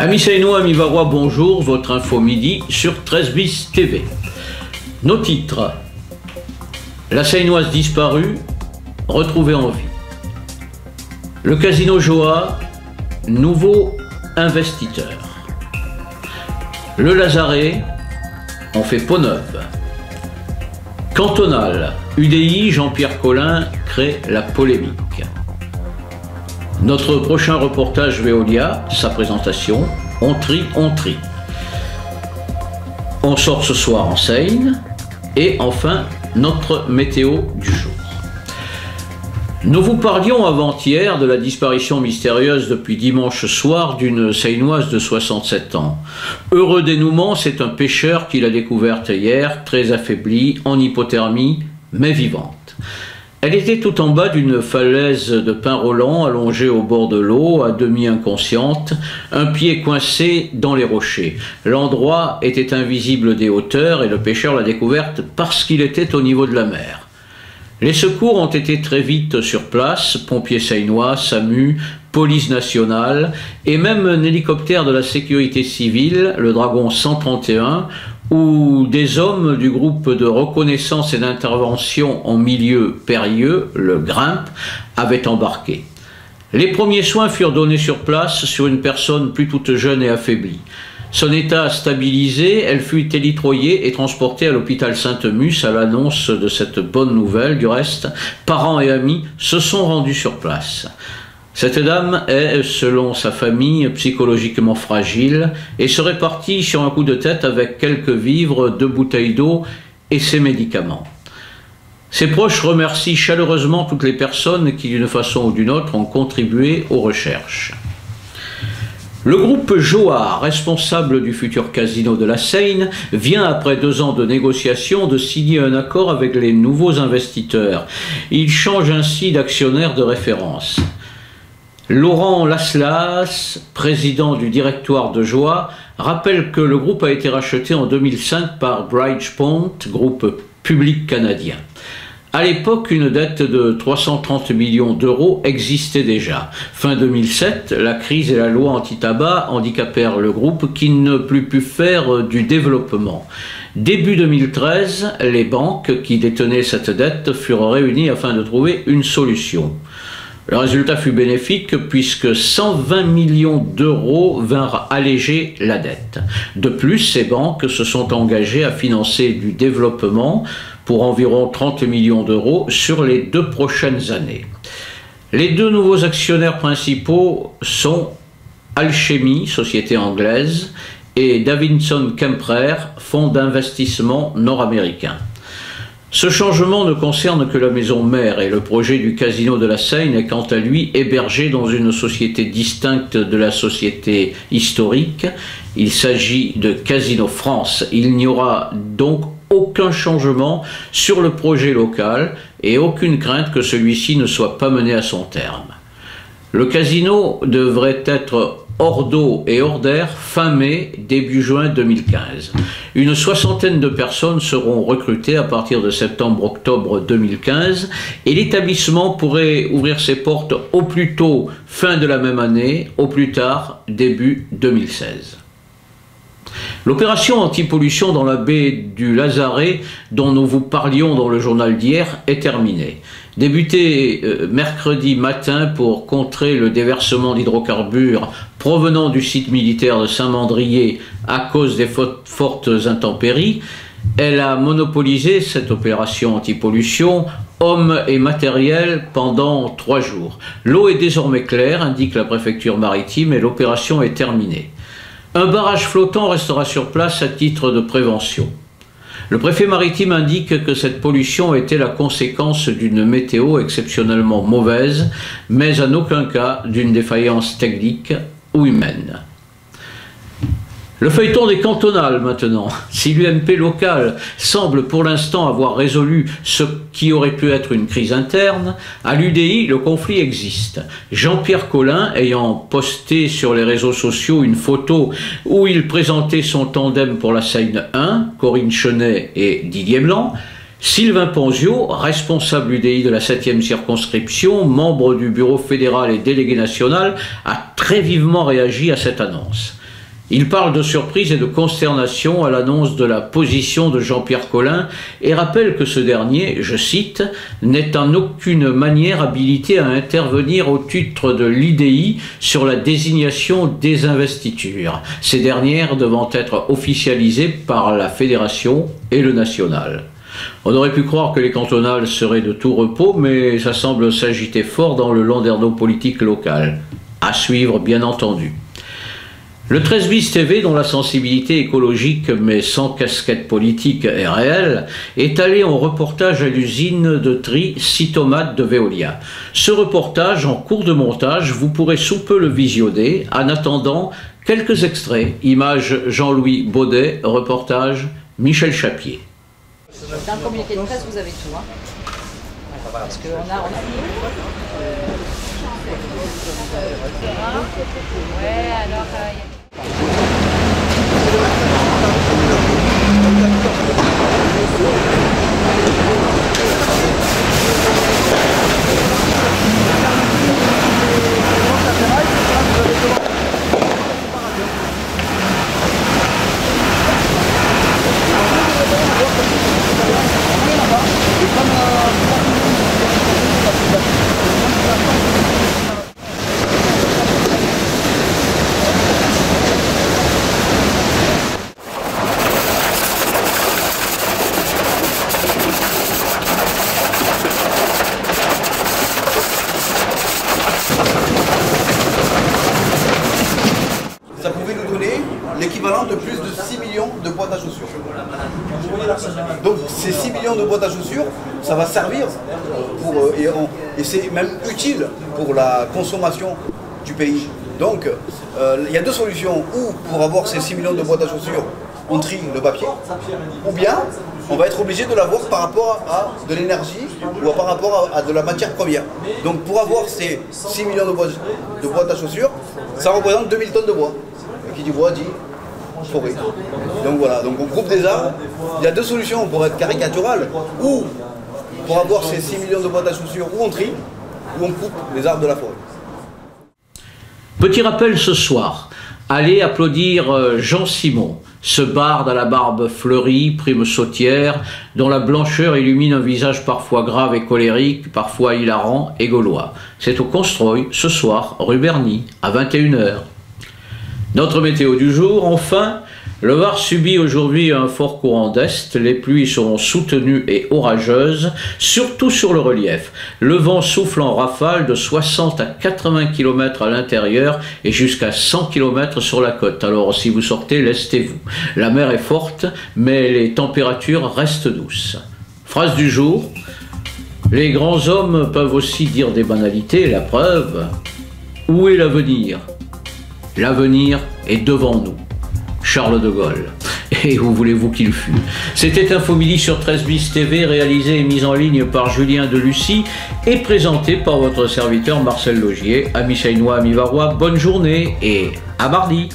Amis Seinois, amis Varois, bonjour, votre info midi sur 13 bis TV. Nos titres: la Seinoise disparue, retrouvée en vie. Le casino Joa, nouveau investiteur. Le Lazaret, on fait peau neuve. Cantonal, UDI, Jean-Pierre Collin crée la polémique. Notre prochain reportage Veolia, sa présentation, on trie, on trie. On sort ce soir en Seine, et enfin, notre météo du jour. Nous vous parlions avant-hier de la disparition mystérieuse depuis dimanche soir d'une Seinoise de 67 ans. Heureux dénouement, c'est un pêcheur qui l'a découverte hier, très affaiblie, en hypothermie, mais vivante. Elle était tout en bas d'une falaise de pin roulant allongée au bord de l'eau, à demi inconsciente, un pied coincé dans les rochers. L'endroit était invisible des hauteurs et le pêcheur l'a découverte parce qu'il était au niveau de la mer. Les secours ont été très vite sur place, pompiers seinois, SAMU, police nationale et même un hélicoptère de la sécurité civile, le Dragon 131, où des hommes du groupe de reconnaissance et d'intervention en milieu périlleux, le GRIMP, avaient embarqué. Les premiers soins furent donnés sur place sur une personne plus toute jeune et affaiblie. Son état stabilisé, elle fut élitroyée et transportée à l'hôpital Sainte-Musse à l'annonce de cette bonne nouvelle. Du reste, parents et amis se sont rendus sur place. Cette dame est, selon sa famille, psychologiquement fragile et serait partie sur un coup de tête avec quelques vivres, 2 bouteilles d'eau et ses médicaments. Ses proches remercient chaleureusement toutes les personnes qui, d'une façon ou d'une autre, ont contribué aux recherches. Le groupe Joa, responsable du futur casino de la Seine, vient après 2 ans de négociations de signer un accord avec les nouveaux investisseurs. Il change ainsi d'actionnaire de référence. Laurent Laslas, président du directoire de Joa, rappelle que le groupe a été racheté en 2005 par Bridgepoint, groupe public canadien. À l'époque, une dette de 330 millions d'euros existait déjà. Fin 2007, la crise et la loi anti-tabac handicapèrent le groupe qui ne put plus faire du développement. Début 2013, les banques qui détenaient cette dette furent réunies afin de trouver une solution. Le résultat fut bénéfique puisque 120 millions d'euros vinrent alléger la dette. De plus, ces banques se sont engagées à financer du développement pour environ 30 millions d'euros sur les 2 prochaines années. Les 2 nouveaux actionnaires principaux sont Alchemy, société anglaise, et Davidson Kemprer, fonds d'investissement nord-américain. Ce changement ne concerne que la maison mère et le projet du casino de la Seine est quant à lui hébergé dans une société distincte de la société historique. Il s'agit de Casino France. Il n'y aura donc aucun changement sur le projet local et aucune crainte que celui-ci ne soit pas mené à son terme. Le casino devrait être hors d'eau et hors d'air fin mai, début juin 2015. Une 60aine de personnes seront recrutées à partir de septembre-octobre 2015 et l'établissement pourrait ouvrir ses portes au plus tôt fin de la même année, au plus tard début 2016. L'opération anti-pollution dans la baie du Lazaret, dont nous vous parlions dans le journal d'hier, est terminée. Débutée mercredi matin pour contrer le déversement d'hydrocarbures provenant du site militaire de Saint-Mandrier à cause des fortes intempéries, elle a monopolisé cette opération anti-pollution, hommes et matériel, pendant 3 jours. L'eau est désormais claire, indique la préfecture maritime, et l'opération est terminée. Un barrage flottant restera sur place à titre de prévention. Le préfet maritime indique que cette pollution était la conséquence d'une météo exceptionnellement mauvaise, mais en aucun cas d'une défaillance technique ou humaine. Le feuilleton des cantonales maintenant. Si l'UMP local semble pour l'instant avoir résolu ce qui aurait pu être une crise interne, à l'UDI le conflit existe. Jean-Pierre Collin ayant posté sur les réseaux sociaux une photo où il présentait son tandem pour la Seine 1, Corinne Chenet et Didier Blanc, Sylvain Ponzio, responsable UDI de la 7e circonscription, membre du bureau fédéral et délégué national, a très vivement réagi à cette annonce. Il parle de surprise et de consternation à l'annonce de la position de Jean-Pierre Colin et rappelle que ce dernier, je cite, « n'est en aucune manière habilité à intervenir au titre de l'IDI sur la désignation des investitures, ces dernières devant être officialisées par la fédération et le national ». On aurait pu croire que les cantonales seraient de tout repos, mais ça semble s'agiter fort dans le landerneau politique local. À suivre, bien entendu. Le 13 bis TV, dont la sensibilité écologique mais sans casquette politique est réelle, est allé en reportage à l'usine de tri Cytomate de Veolia. Ce reportage, en cours de montage, vous pourrez sous peu le visionner. En attendant, quelques extraits. Images Jean-Louis Baudet, reportage Michel Chapier. Dans le communiqué de presse, vous avez tout. Hein. Parce qu'on a... Ouais, alors... Ça pouvait nous donner l'équivalent de plus de 6 millions de boîtes à chaussures. Donc ces 6 millions de boîtes à chaussures, ça va servir pour, et c'est même utile pour la consommation du pays. Donc il y a deux solutions, ou pour avoir ces 6 millions de boîtes à chaussures, on trie le papier, ou bien on va être obligé de l'avoir par rapport à de l'énergie ou par rapport à de la matière première. Donc pour avoir ces 6 millions de boîtes à chaussures, ça représente 2000 tonnes de bois. Qui dit bois dit forêt. Donc voilà, donc on coupe des arbres. Il y a deux solutions pour être caricatural, ou pour avoir ces 6 millions de boîtes à chaussures, ou on trie, ou on coupe les arbres de la forêt. Petit rappel ce soir, allez applaudir Jean Simon, ce barde à la barbe fleurie, prime sautière, dont la blancheur illumine un visage parfois grave et colérique, parfois hilarant et gaulois. C'est au Constroy, ce soir, rue Berny, à 21 h. Notre météo du jour, enfin, le Var subit aujourd'hui un fort courant d'est, les pluies seront soutenues et orageuses, surtout sur le relief. Le vent souffle en rafale de 60 à 80 km à l'intérieur et jusqu'à 100 km sur la côte. Alors si vous sortez, lestez-vous. La mer est forte, mais les températures restent douces. Phrase du jour, les grands hommes peuvent aussi dire des banalités, la preuve, où est l'avenir ? L'avenir est devant nous. Charles de Gaulle. Et où voulez-vous qu'il fût? C'était Infomidi sur 13 bis TV, réalisé et mis en ligne par Julien Delucy et présenté par votre serviteur Marcel Logier. Amis chaïnois, amis varois, bonne journée et à mardi.